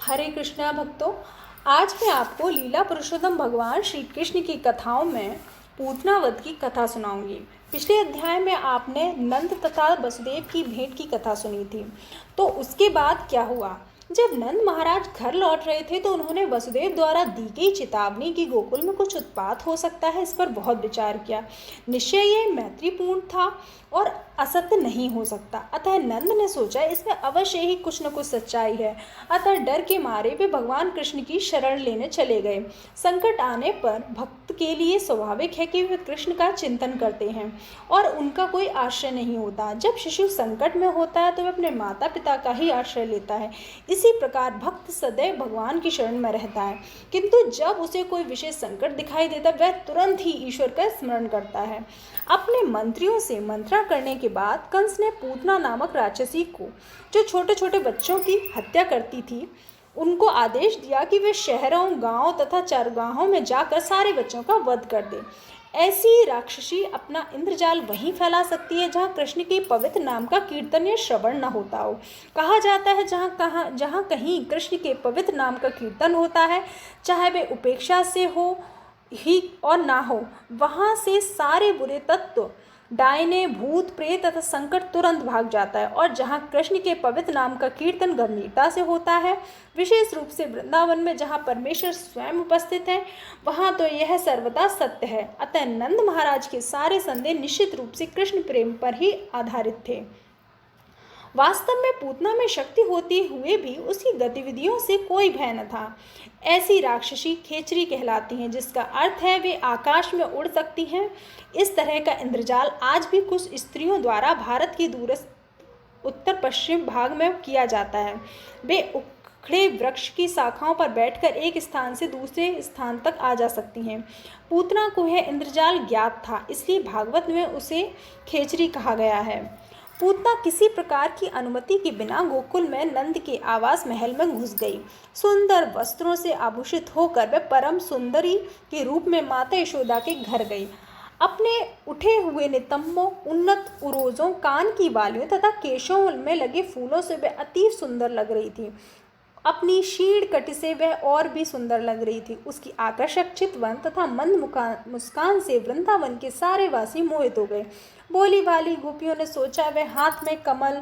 हरे कृष्णा भक्तों, आज मैं आपको लीला पुरुषोत्तम भगवान श्री कृष्ण की कथाओं में पूतना वध की कथा सुनाऊंगी। पिछले अध्याय में आपने नंद तथा वसुदेव की भेंट की कथा सुनी थी। तो उसके बाद क्या हुआ? जब नंद महाराज घर लौट रहे थे तो उन्होंने वसुदेव द्वारा दी गई चेतावनी कि गोकुल में कुछ उत्पात हो सकता है, इस पर बहुत विचार किया। निश्चय ये मैत्रीपूर्ण था और असत्य नहीं हो सकता। अतः नंद ने सोचा इसमें अवश्य ही कुछ न कुछ सच्चाई है। अतः डर के मारे वे भगवान कृष्ण की शरण लेने चले गए। संकट आने पर भक्त के लिए स्वाभाविक है कि वे कृष्ण का चिंतन करते हैं और उनका कोई आश्रय नहीं होता। जब शिशु संकट में होता है तो वह अपने माता पिता का ही आश्रय लेता है। इसी प्रकार भक्त सदैव भगवान की शरण में रहता है, किंतु जब उसे कोई विशेष संकट दिखाई देता वह तुरंत ही ईश्वर का स्मरण करता है। अपने मंत्रियों से मंत्रणा करने के बाद कंस ने पूतना नामक राक्षसी को, जो छोटे छोटे बच्चों की हत्या करती थी, उनको आदेश दिया कि वे शहरों, गांवों तथा चरगाहों में जाकर सारे बच्चों का वध कर दे। ऐसी राक्षसी अपना इंद्रजाल वहीं फैला सकती है जहाँ कृष्ण के पवित्र नाम का कीर्तन या श्रवण न होता हो। कहा जाता है जहाँ कहीं कृष्ण के पवित्र नाम का कीर्तन होता है, चाहे वे उपेक्षा से हो ही और ना हो, वहाँ से सारे बुरे तत्व, डायने, भूत, प्रेत तथा संकट तुरंत भाग जाता है। और जहाँ कृष्ण के पवित्र नाम का कीर्तन गंभीरता से होता है, विशेष रूप से वृंदावन में जहाँ परमेश्वर स्वयं उपस्थित है, वहाँ तो यह सर्वदा सत्य है। अतः नंद महाराज के सारे संदेह निश्चित रूप से कृष्ण प्रेम पर ही आधारित थे। वास्तव में पूतना में शक्ति होते हुए भी उसकी गतिविधियों से कोई भय न था। ऐसी राक्षसी खेचरी कहलाती हैं, जिसका अर्थ है वे आकाश में उड़ सकती हैं। इस तरह का इंद्रजाल आज भी कुछ स्त्रियों द्वारा भारत के दूरस्थ उत्तर पश्चिम भाग में किया जाता है। वे उखड़े वृक्ष की शाखाओं पर बैठकर एक स्थान से दूसरे स्थान तक आ जा सकती हैं। पूतना को यह इंद्रजाल ज्ञात था, इसलिए भागवत में उसे खेचरी कहा गया है। पूतना किसी प्रकार की अनुमति के बिना गोकुल में नंद के आवास महल में घुस गई। सुंदर वस्त्रों से आभूषित होकर वह परम सुंदरी के रूप में माता यशोदा के घर गई। अपने उठे हुए नितंबों, उन्नत उरोजों, कान की बालियों तथा केशों में लगे फूलों से वह अति सुंदर लग रही थी। अपनी शीर्ण कटी से वह और भी सुंदर लग रही थी। उसकी आकर्षक चितवन तथा मंद मुस्कान से वृंदावन के सारे वासी मोहित हो गए। बोली वाली गोपियों ने सोचा वह हाथ में कमल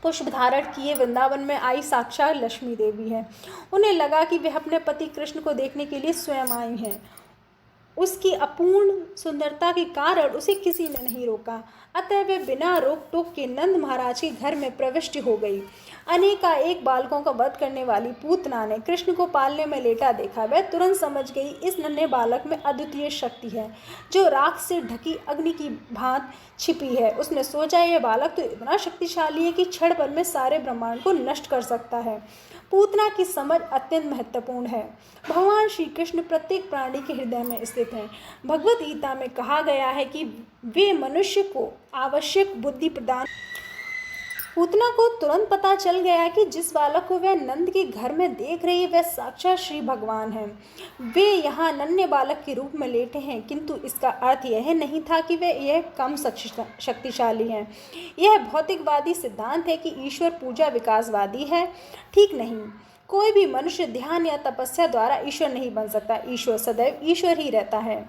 पुष्प धारण किए वृंदावन में आई साक्षात लक्ष्मी देवी है। उन्हें लगा कि वह अपने पति कृष्ण को देखने के लिए स्वयं आई हैं। उसकी अपूर्ण सुंदरता के कारण उसे किसी ने नहीं रोका। अतः वे बिना रोक टोक के नंद महाराज के घर में प्रविष्ट हो गई। अनेकानेक बालकों का वध करने वाली पूतना ने कृष्ण को पालने में लेटा देखा। वह तुरंत समझ गई इस नन्हे बालक में अद्वितीय शक्ति है, जो राख से ढकी अग्नि की भांत छिपी है। उसने सोचा यह बालक तो इतना शक्तिशाली है कि क्षण भर में सारे ब्रह्मांड को नष्ट कर सकता है। पूतना की समझ अत्यंत महत्वपूर्ण है। भगवान श्री कृष्ण प्रत्येक प्राणी के हृदय में स्थित हैं। भगवद गीता में कहा गया है कि वे मनुष्य को आवश्यक बुद्धि प्रदान। पूतना को तुरंत पता चल गया कि जिस बालक को वह नंद के घर में देख रही है वह साक्षात श्री भगवान हैं। वे यहाँ नन्हे बालक के रूप में लेटे हैं, किंतु इसका अर्थ यह नहीं था कि वे यह कम शक्तिशाली हैं। यह भौतिकवादी सिद्धांत है कि ईश्वर पूजा विकासवादी है। ठीक नहीं, कोई भी मनुष्य ध्यान या तपस्या द्वारा ईश्वर नहीं बन सकता। ईश्वर सदैव ईश्वर ही रहता है।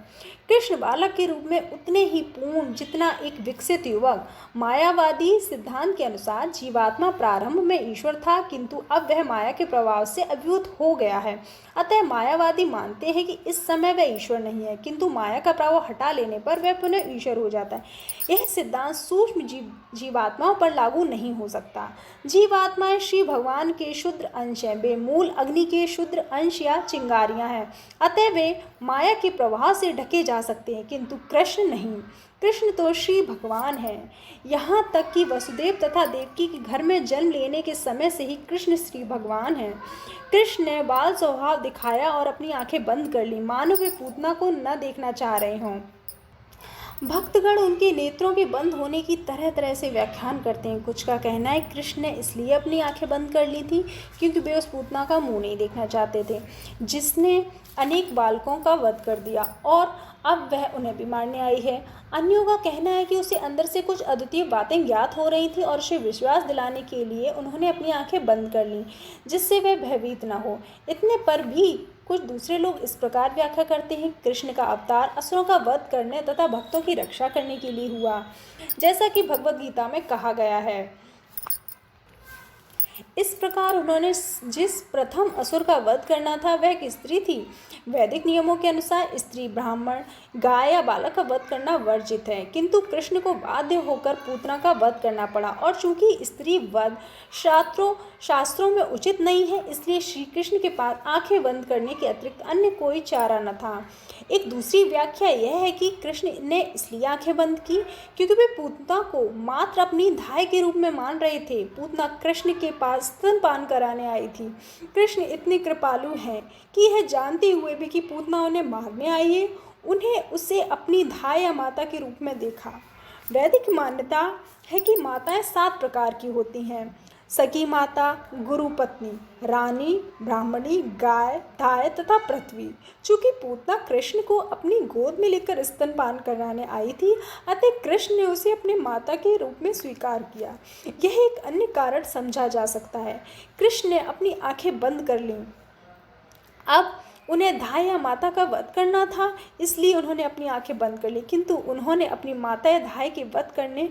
कृष्ण बालक के रूप में उतने ही पूर्ण जितना एक विकसित युवक। मायावादी सिद्धांत के अनुसार जीवात्मा प्रारंभ में ईश्वर था, किंतु अब वह माया के प्रभाव से अभिभूत हो गया है। अतः मायावादी मानते हैं कि इस समय वह ईश्वर नहीं है, किंतु माया का प्रभाव हटा लेने पर वह पुनः ईश्वर हो जाता है। यह सिद्धांत सूक्ष्म जीवात्माओं पर लागू नहीं हो सकता। जीवात्माएं श्री भगवान के शुद्र अंश हैं। वे मूल अग्नि के शुद्र अंश या चिंगारियां हैं। अतः वे माया के प्रवाह से ढके जा सकते हैं, किंतु कृष्ण नहीं। कृष्ण तो श्री भगवान हैं। यहाँ तक कि वसुदेव तथा देवकी के घर में जन्म लेने के समय से ही कृष्ण श्री भगवान हैं। कृष्ण ने बाल स्वभाव दिखाया और अपनी आंखें बंद कर ली, मानो वे पूतना को न देखना चाह रहे हों। भक्तगण उनके नेत्रों के बंद होने की तरह तरह से व्याख्यान करते हैं। कुछ का कहना है कृष्ण ने इसलिए अपनी आंखें बंद कर ली थी क्योंकि वे उस पूतना का मुंह नहीं देखना चाहते थे जिसने अनेक बालकों का वध कर दिया और अब वह उन्हें भी मारने आई है। अन्यों का कहना है कि उसे अंदर से कुछ अद्वितीय बातें ज्ञात हो रही थी और उसे विश्वास दिलाने के लिए उन्होंने अपनी आंखें बंद कर लीं जिससे वह भयभीत न हो। इतने पर भी कुछ दूसरे लोग इस प्रकार व्याख्या करते हैं, कृष्ण का अवतार असुरों का वध करने तथा भक्तों की रक्षा करने के लिए हुआ, जैसा कि भगवद गीता में कहा गया है। इस प्रकार उन्होंने जिस प्रथम असुर का वध करना था वह एक स्त्री थी। वैदिक नियमों के अनुसार स्त्री, ब्राह्मण, गाय या बालक का वध करना वर्जित है, किंतु कृष्ण को बाध्य होकर पूतना का वध करना पड़ा और चूंकि स्त्री वध शास्त्रों में उचित नहीं है इसलिए श्री कृष्ण के पास आंखें बंद करने के अतिरिक्त अन्य कोई चारा न था। एक दूसरी व्याख्या यह है कि कृष्ण ने इसलिए आंखें बंद की क्योंकि वे पूतना को मात्र अपनी धाय के रूप में मान रहे थे। पूतना कृष्ण के पास स्तनपान कराने आई थी। कृष्ण इतने कृपालु हैं कि यह जानते हुए भी कि पूतना उन्हें मारने आई है, उन्हें उसे अपनी धाय या माता के रूप में देखा। वैदिक मान्यता है कि माताएं 7 प्रकार की होती हैं: सखी माता, गुरु पत्नी, रानी, ब्राह्मणी, गाय, धाय तथा पृथ्वी। चूंकि पूतना कृष्ण को अपनी गोद में लेकर स्तनपान कराने आई थी अतः कृष्ण ने उसे अपने माता के रूप में स्वीकार किया। यह एक अन्य कारण समझा जा सकता है। कृष्ण ने अपनी आंखें बंद कर लीं। अब उन्हें धाय या माता का वध करना था इसलिए उन्होंने अपनी आंखें बंद कर ली, किंतु उन्होंने अपनी माता या धाय के वध करने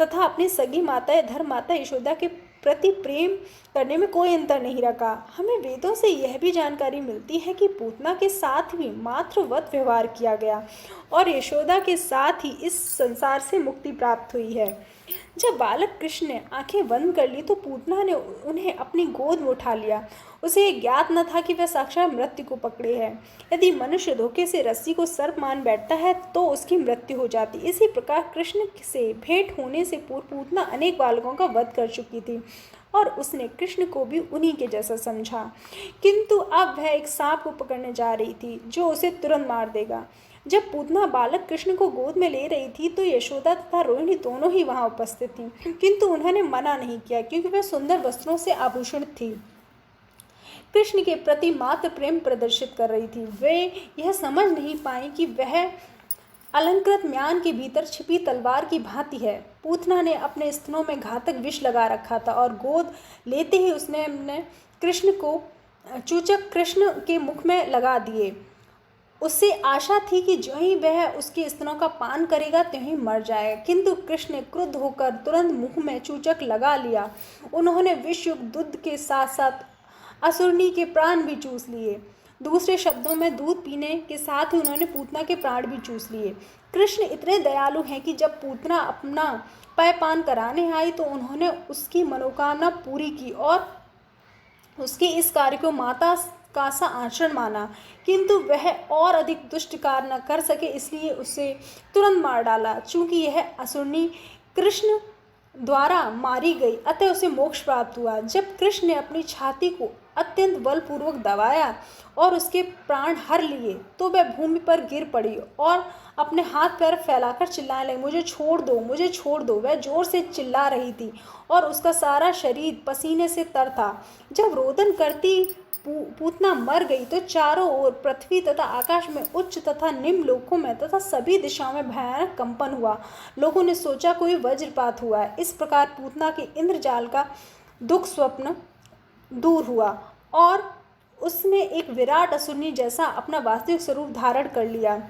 तथा अपनी सगी माता या धर्म माता यशोदा के प्रति प्रेम करने में कोई अंतर नहीं रखा। हमें वेदों से यह भी जानकारी मिलती है कि पूतना के साथ भी मातृवत व्यवहार किया गया और यशोदा के साथ ही इस संसार से मुक्ति प्राप्त हुई है। जब बालक कृष्ण ने आंखें बंद कर ली तो पूतना ने उन्हें अपनी गोद में उठा लिया। उसे यह ज्ञात न था कि वह साक्षात मृत्यु को पकड़े है। यदि मनुष्य धोखे से रस्सी को सर्प मान बैठता है तो उसकी मृत्यु हो जाती। इसी प्रकार कृष्ण से भेंट होने से पूर्व पूतना अनेक बालकों का वध कर चुकी थी और उसने कृष्ण को भी उन्हीं के जैसा समझा, किंतु अब वह एक सांप को पकड़ने जा रही थी जो उसे तुरंत मार देगा। जब पूतना बालक कृष्ण को गोद में ले रही थी तो यशोदा तथा रोहिणी दोनों ही वहां उपस्थित थीं, किंतु उन्होंने मना नहीं किया क्योंकि वह सुंदर वस्त्रों से आभूषित थी। कृष्ण के प्रति मात्र प्रेम प्रदर्शित कर रही थी। वे यह समझ नहीं पाई कि वह अलंकृत म्यान के भीतर छिपी तलवार की भांति है। पूतना ने अपने स्तनों में घातक विष लगा रखा था और गोद लेते ही उसने कृष्ण को चूचक कृष्ण के मुख में लगा दिए। उससे आशा थी कि जो ही वह उसके स्तनों का पान करेगा त्यों ही मर जाएगा, किंतु कृष्ण ने क्रुद्ध होकर तुरंत मुंह में चूचक लगा लिया। उन्होंने विषयुक्त दूध के साथ साथ असुरनी के प्राण भी चूस लिए। दूसरे शब्दों में दूध पीने के साथ ही उन्होंने पूतना के प्राण भी चूस लिए। कृष्ण इतने दयालु हैं कि जब पूतना अपना पेयपान कराने आई तो उन्होंने उसकी मनोकामना पूरी की और उसके इस कार्य को माता का सा आचरण माना, किंतु वह और अधिक दुष्ट कार्य न कर सके इसलिए उसे तुरंत मार डाला। चूंकि यह असुरनी कृष्ण द्वारा मारी गई अतः उसे मोक्ष प्राप्त हुआ। जब कृष्ण ने अपनी छाती को अत्यंत बलपूर्वक दबाया और उसके प्राण हर लिए तो वह भूमि पर गिर पड़ी और अपने हाथ पैर फैलाकर चिल्लाने लगी, मुझे छोड़ दो, मुझे छोड़ दो। वह जोर से चिल्ला रही थी और उसका सारा शरीर पसीने से तर था। जब रोदन करती पूतना मर गई तो चारों ओर पृथ्वी तथा आकाश में उच्च तथा निम्न लोकों में तथा सभी दिशाओं में भयानक कंपन हुआ। लोगों ने सोचा कोई वज्रपात हुआ है। इस प्रकार पूतना के इंद्रजाल का दुख स्वप्न दूर हुआ और उसने एक विराट असुरनी जैसा अपना वास्तविक स्वरूप धारण कर लिया।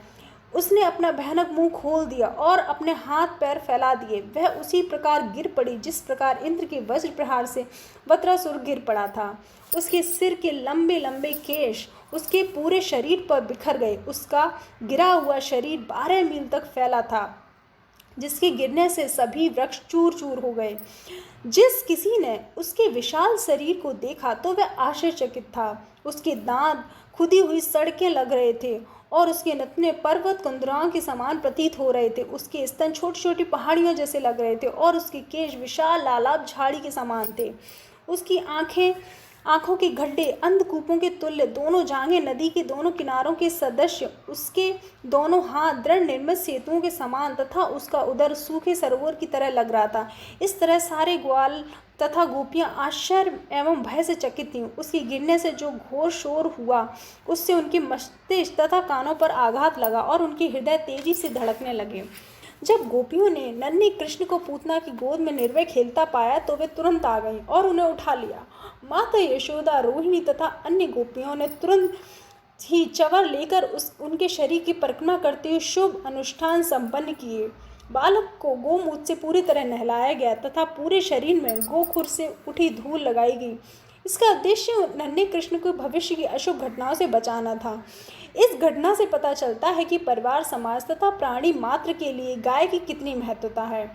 उसने अपना भयानक मुंह खोल दिया और अपने हाथ पैर फैला दिए। वह उसी प्रकार गिर पड़ी जिस प्रकार इंद्र के वज्र प्रहार से वत्रासुर गिर पड़ा था। उसके सिर के लंबे लंबे केश उसके पूरे शरीर पर बिखर गए। उसका गिरा हुआ शरीर 12 मील तक फैला था, जिसके गिरने से सभी वृक्ष चूर चूर हो गए। जिस किसी ने उसके विशाल शरीर को देखा तो वह आश्चर्यचकित था। उसके दांत खुदी हुई सड़कें लग रहे थे और उसके नथने पर्वत कुंदराओं के समान प्रतीत हो रहे थे। उसके स्तन छोटी छोटी पहाड़ियों जैसे लग रहे थे और उसके केश विशाल लालाब झाड़ी के समान थे। उसकी आंखें आंखों के गड्ढे अंधकूपों के तुल्य, दोनों जांघें नदी के दोनों किनारों के सदृश, उसके दोनों हाथ दृढ़ निर्मित सेतुओं के समान तथा उसका उदर सूखे सरोवर की तरह लग रहा था। इस तरह सारे ग्वाल तथा गोपियां आश्चर्य एवं भय से चकित थीं। उसके गिरने से जो घोर शोर हुआ, उससे उनके मस्तिष्क तथा कानों पर आघात लगा और उनके हृदय तेजी से धड़कने लगे। जब गोपियों ने नन्हे कृष्ण को पूतना की गोद में निर्भय खेलता पाया तो वे तुरंत आ गईं और उन्हें उठा लिया। माता यशोदा, रोहिणी तथा अन्य गोपियों ने तुरंत ही चवर लेकर उनके शरीर की परिक्रमा करते हुए शुभ अनुष्ठान संपन्न किए। बालक को गोमूत्र से पूरी तरह नहलाया गया तथा पूरे शरीर में गोखुर से उठी धूल लगाई गई। इसका उद्देश्य नन्हे कृष्ण को भविष्य की अशुभ घटनाओं से बचाना था। इस घटना से पता चलता है कि परिवार, समाज तथा प्राणी मात्र के लिए गाय की कितनी महत्वता है।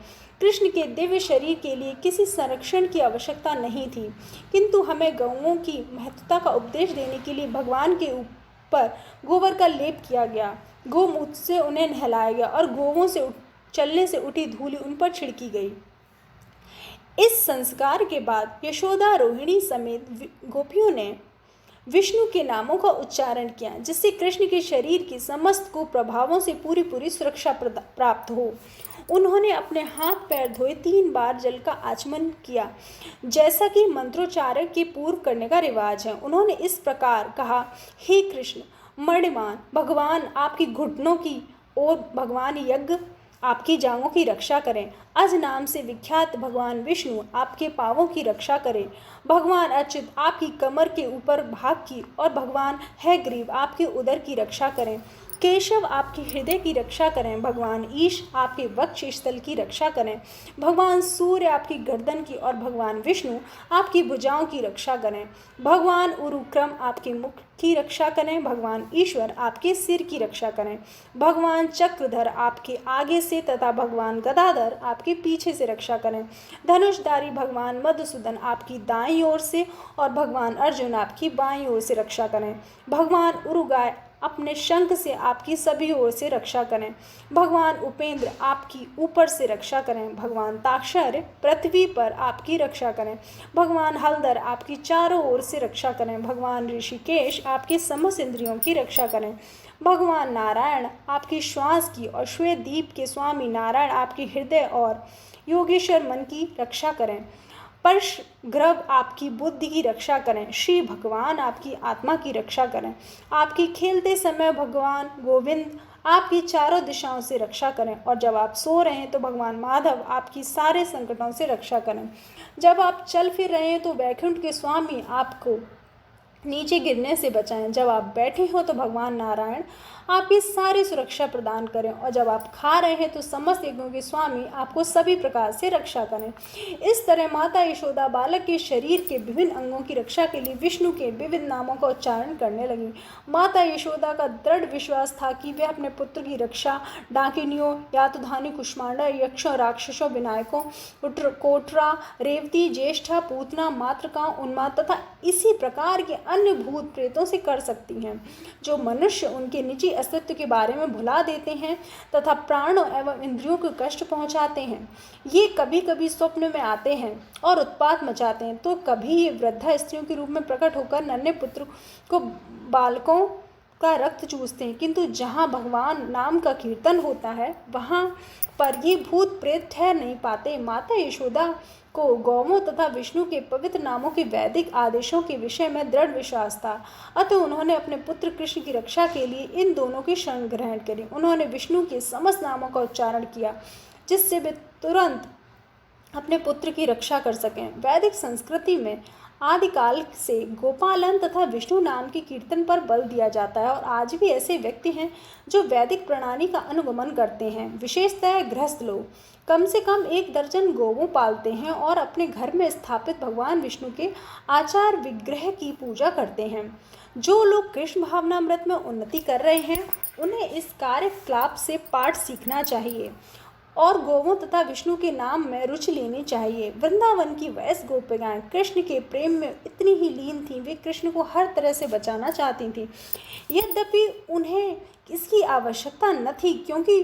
कृष्ण के दिव्य शरीर के लिए किसी संरक्षण की आवश्यकता नहीं थी, किंतु हमें गौओं की महत्वता का उपदेश देने के लिए भगवान के ऊपर गोबर का लेप किया गया, गोमूत्र से उन्हें नहलाया गया और गोवों से चलने से उठी धूल उन पर छिड़की गई। इस संस्कार के बाद यशोदा, रोहिणी समेत गोपियों ने विष्णु के नामों का उच्चारण किया, जिससे कृष्ण के शरीर की समस्त कुप्रभावों से पूरी सुरक्षा प्राप्त हो। उन्होंने अपने हाथ पैर धोए 3 बार जल का आचमन किया, जैसा कि मंत्रोच्चारण के पूर्व करने का रिवाज है। उन्होंने इस प्रकार कहा, हे कृष्ण मणिमान, भगवान आपकी घुटनों की ओर भगवान यज्ञ आपकी जांघों की रक्षा करें। अज नाम से विख्यात भगवान विष्णु आपके पांवों की रक्षा करें। भगवान अच्युत आपकी कमर के ऊपर भाग की और भगवान हयग्रीव आपके उदर की रक्षा करें। केशव आपके हृदय की रक्षा करें। भगवान ईश आपके वक्ष स्थल की रक्षा करें। भगवान सूर्य आपकी गर्दन की और भगवान विष्णु आपकी भुजाओं की रक्षा करें। भगवान उरुक्रम आपके मुख की रक्षा करें। भगवान ईश्वर आपके सिर की रक्षा करें। भगवान चक्रधर आपके आगे से तथा भगवान गदाधर आपके पीछे से रक्षा करें। धनुषधारी भगवान मधुसूदन आपकी दाईं ओर से और भगवान अर्जुन आपकी बाईं ओर से रक्षा करें। भगवान उरुगाय अपने शंख से आपकी सभी ओर से रक्षा करें। भगवान उपेंद्र आपकी ऊपर से रक्षा करें। भगवान ताक्षर पृथ्वी पर आपकी रक्षा करें। भगवान हलधर आपकी चारों ओर से रक्षा करें। भगवान ऋषिकेश आपके समस्त इंद्रियों की रक्षा करें। भगवान नारायण आपकी श्वास की और श्वेतदीप के स्वामी नारायण आपके हृदय और योगेश्वर मन की रक्षा करें। परशुग्रव आपकी बुद्धि की रक्षा करें। श्री भगवान आपकी आत्मा की रक्षा करें। आपकी खेलते समय भगवान गोविंद आपकी चारों दिशाओं से रक्षा करें और जब आप सो रहे हैं तो भगवान माधव आपकी सारे संकटों से रक्षा करें। जब आप चल फिर रहे हैं तो वैकुंठ के स्वामी आपको नीचे गिरने से बचाएं। जब आप बैठे हो तो भगवान नारायण आपकी सारी सुरक्षा प्रदान करें और जब आप खा रहे हैं तो समस्त यज्ञों के स्वामी आपको सभी प्रकार से रक्षा करें। इस तरह माता यशोदा बालक के शरीर के विभिन्न अंगों की रक्षा के लिए विष्णु के विविध नामों का उच्चारण करने लगी। माता यशोदा का दृढ़ विश्वास था कि वे अपने पुत्र की रक्षा डाकिनियों, यातुधानी, कुष्मांडा, यक्षों, राक्षसों, विनायकों, कोटरा, रेवती, ज्येष्ठा, पूतना, मातृका, उन्माद तथा इसी प्रकार के अन्य भूत प्रेतों से कर सकती हैं, जो मनुष्य उनके निजी अस्तित्व के बारे में भुला देते हैं तथा प्राणों एवं इंद्रियों को कष्ट पहुंचाते हैं। ये कभी कभी स्वप्न में आते हैं और उत्पात मचाते हैं, तो कभी ये वृद्धा स्त्रियों के रूप में प्रकट होकर नन्हे पुत्र को बालकों का रक्त चूसते हैं। किंतु जहाँ भगवान नाम का कीर्तन होता है वहाँ पर ये भूत प्रेत ठहर नहीं पाते। माता यशोदा को गौवों तथा विष्णु के पवित्र नामों के वैदिक आदेशों के विषय में दृढ़ विश्वास था, अतः उन्होंने अपने पुत्र कृष्ण की रक्षा के लिए इन दोनों की शरण ग्रहण करी। उन्होंने विष्णु के समस्त नामों का उच्चारण किया, जिससे वे तुरंत अपने पुत्र की रक्षा कर सकें। वैदिक संस्कृति में आदिकाल से गोपालन तथा विष्णु नाम के कीर्तन पर बल दिया जाता है और आज भी ऐसे व्यक्ति हैं जो वैदिक प्रणाली का अनुगमन करते हैं। विशेषतः गृहस्थ लोग कम से कम 1 दर्जन गोवों पालते हैं और अपने घर में स्थापित भगवान विष्णु के आचार विग्रह की पूजा करते हैं। जो लोग कृष्ण भावनामृत में उन्नति कर रहे हैं उन्हें इस कार्यकलाप से पाठ सीखना चाहिए और गोवों तथा विष्णु के नाम में रुचि लेनी चाहिए। वृंदावन की वयस्क गोपिकाएं कृष्ण के प्रेम में इतनी ही लीन थीं, वे कृष्ण को हर तरह से बचाना चाहती थीं, यद्यपि उन्हें इसकी आवश्यकता न थी, क्योंकि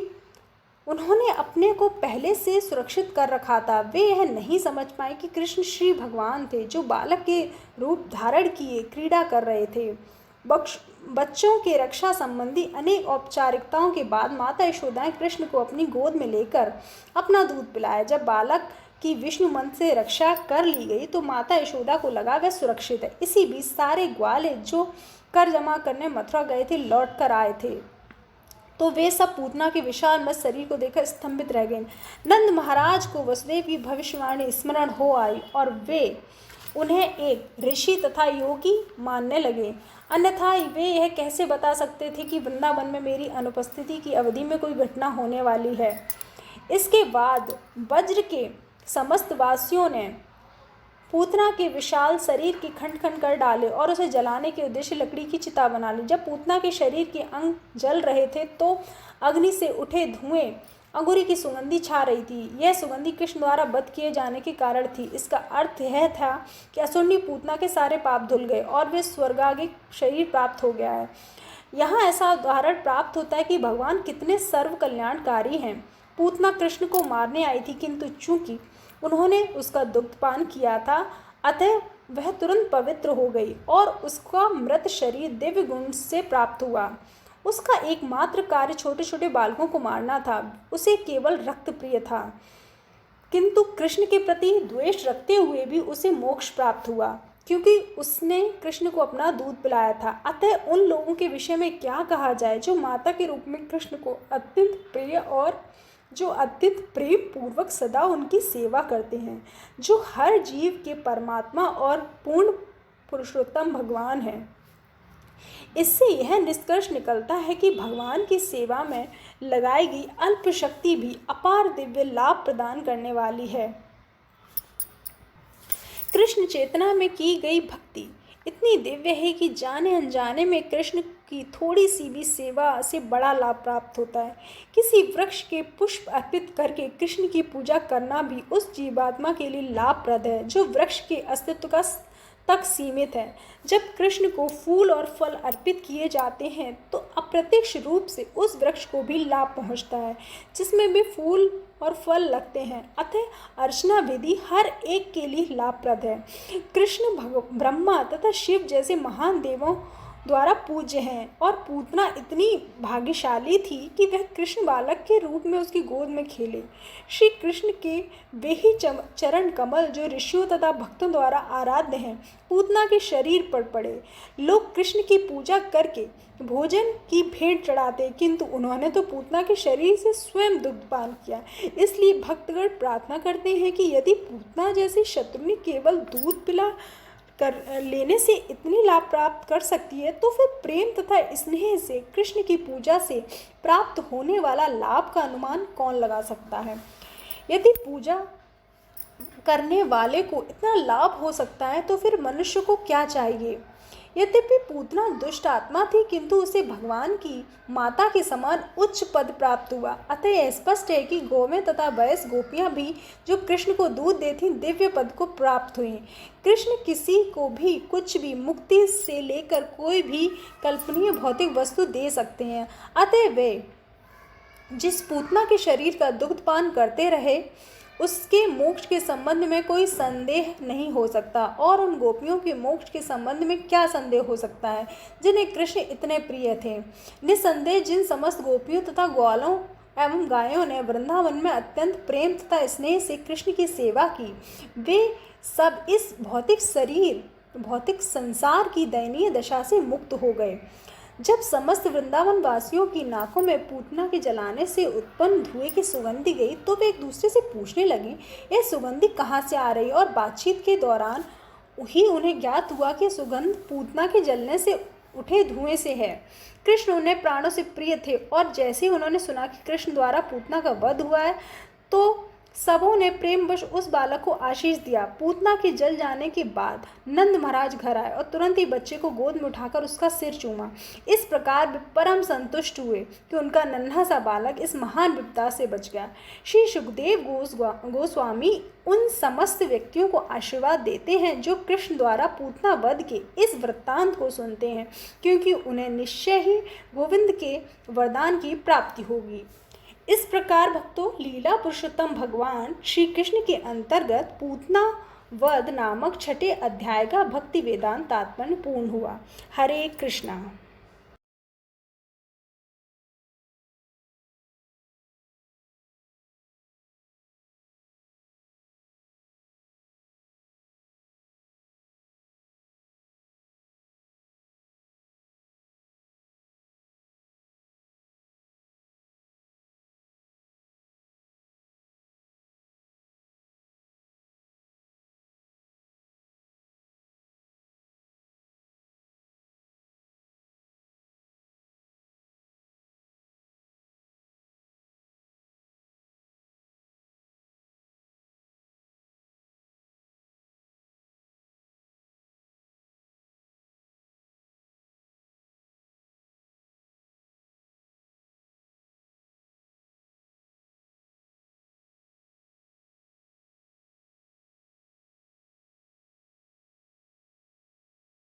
उन्होंने अपने को पहले से सुरक्षित कर रखा था। वे यह नहीं समझ पाए कि कृष्ण श्री भगवान थे जो बालक के रूप धारण किए क्रीड़ा कर रहे थे। बच्चों के रक्षा संबंधी अनेक औपचारिकताओं के बाद माता यशोदा ने कृष्ण को अपनी गोद में लेकर अपना दूध पिलाया। जब बालक की विष्णु मंत्र से रक्षा कर ली गई तो माता यशोदा को लगा वह सुरक्षित है। इसी बीच सारे ग्वाले जो कर जमा करने मथुरा गए थे लौट कर आए थे, तो वे सब पूतना के विशाल मस्त शरीर को देखकर स्तंभित रह गए। नंद महाराज को वसुदेव की भविष्यवाणी स्मरण हो आई और वे उन्हें एक ऋषि तथा योगी मानने लगे। अन्यथा वे यह कैसे बता सकते थे कि वृंदावन में मेरी अनुपस्थिति की अवधि में कोई घटना होने वाली है। इसके बाद वज्र के समस्त वासियों ने पूतना के विशाल शरीर की खंड खंड कर डाले और उसे जलाने के उद्देश्य लकड़ी की चिता बना ली। जब पूतना के शरीर के अंग जल रहे थे तो अग्नि से उठे धुएं अंगूरी की सुगंधी छा रही थी। यह सुगंधी कृष्ण द्वारा वध किए जाने के कारण थी। इसका अर्थ यह था कि असुरनी पूतना के सारे पाप धुल गए और वे स्वर्गागिक शरीर प्राप्त हो गया है। यहाँ ऐसा उदाहरण प्राप्त होता है कि भगवान कितने सर्व कल्याणकारी हैं। पूतना कृष्ण को मारने आई थी, किंतु चूंकि उन्होंने उसका दुग्धपान किया था अतः वह तुरंत पवित्र हो गई और उसका मृत शरीर दिव्य गुण से प्राप्त हुआ। उसका एकमात्र कार्य छोटे छोटे बालकों को मारना था। उसे केवल रक्त प्रिय था, किंतु कृष्ण के प्रति द्वेष रखते हुए भी उसे मोक्ष प्राप्त हुआ, क्योंकि उसने कृष्ण को अपना दूध पिलाया था। अतः उन लोगों के विषय में क्या कहा जाए जो माता के रूप में कृष्ण को अत्यंत प्रिय और जो अत्यंत प्रेम पूर्वक सदा उनकी सेवा करते हैं, जो हर जीव के परमात्मा और पूर्ण पुरुषोत्तम भगवान हैं। इससे यह निष्कर्ष निकलता है कि भगवान की सेवा में लगाई गई अल्प शक्ति भी अपार दिव्य लाभ प्रदान करने वाली है। कृष्ण चेतना में की गई भक्ति इतनी दिव्य है कि जाने अनजाने में कृष्ण की थोड़ी सी भी सेवा से बड़ा लाभ प्राप्त होता है। किसी वृक्ष के पुष्प अर्पित करके कृष्ण की पूजा करना भी उस जीवात्मा के लिए लाभप्रद है जो वृक्ष के अस्तित्व का तक सीमित है। जब कृष्ण को फूल और फल अर्पित किए जाते हैं तो अप्रत्यक्ष रूप से उस वृक्ष को भी लाभ पहुंचता है जिसमें भी फूल और फल लगते हैं। अतः अर्चना विधि हर एक के लिए लाभप्रद है। कृष्ण ब्रह्मा तथा शिव जैसे महान देवों द्वारा पूज्य हैं और पूतना इतनी भाग्यशाली थी कि वह कृष्ण बालक के रूप में उसकी गोद में खेले। श्री कृष्ण के वे ही चरण कमल जो ऋषियों तथा भक्तों द्वारा आराध्य हैं पूतना के शरीर पर पड़े। लोग कृष्ण की पूजा करके भोजन की भेंट चढ़ाते, किंतु उन्होंने तो पूतना के शरीर से स्वयं दुग्धपान किया। इसलिए भक्तगण प्रार्थना करते हैं कि यदि पूतना जैसी शत्रुनी केवल दूध पिला कर लेने से इतनी लाभ प्राप्त कर सकती है, तो फिर प्रेम तथा स्नेह से कृष्ण की पूजा से प्राप्त होने वाला लाभ का अनुमान कौन लगा सकता है। यदि पूजा करने वाले को इतना लाभ हो सकता है तो फिर मनुष्य को क्या चाहिए। यद्यपि पूतना दुष्ट आत्मा थी, किंतु उसे भगवान की माता के समान उच्च पद प्राप्त हुआ। अतः यह स्पष्ट है कि गौवें तथा वयस गोपियां भी जो कृष्ण को दूध देती दिव्य पद को प्राप्त हुई। कृष्ण किसी को भी कुछ भी मुक्ति से लेकर कोई भी कल्पनीय भौतिक वस्तु दे सकते हैं। अतः वे जिस पूतना के शरीर का दुग्धपान करते रहे उसके मोक्ष के संबंध में कोई संदेह नहीं हो सकता, और उन गोपियों के मोक्ष के संबंध में क्या संदेह हो सकता है जिन्हें कृष्ण इतने प्रिय थे। निसंदेह जिन समस्त गोपियों तथा ग्वालों एवं गायों ने वृंदावन में अत्यंत प्रेम तथा स्नेह से कृष्ण की सेवा की, वे सब इस भौतिक संसार की दयनीय दशा से मुक्त हो गए। जब समस्त वृंदावन वासियों की नाकों में पूतना के जलाने से उत्पन्न धुएं की सुगंधी गई तो वे एक दूसरे से पूछने लगे यह सुगंधी कहाँ से आ रही, और बातचीत के दौरान ही उन्हें ज्ञात हुआ कि सुगंध पूतना के जलने से उठे धुएं से है। कृष्ण उन्हें प्राणों से प्रिय थे और जैसे ही उन्होंने सुना कि कृष्ण द्वारा पूतना का वध हुआ है तो सबों ने प्रेमवश उस बालक को आशीष दिया। पूतना के जल जाने के बाद नंद महाराज घर आए और तुरंत ही बच्चे को गोद में उठाकर उसका सिर चूमा। इस प्रकार वे परम संतुष्ट हुए कि उनका नन्हा सा बालक इस महान विपदा से बच गया। श्री सुखदेव गोस्वामी उन समस्त व्यक्तियों को आशीर्वाद देते हैं जो कृष्ण द्वारा पूतना वध के इस वृत्तांत को सुनते हैं, क्योंकि उन्हें निश्चय ही गोविंद के वरदान की प्राप्ति होगी। इस प्रकार भक्तों, लीला पुरुषोत्तम भगवान श्री कृष्ण के अंतर्गत पूतना वध नामक छठे अध्याय का भक्ति वेदांत तात्पर्य पूर्ण हुआ। हरे कृष्णा।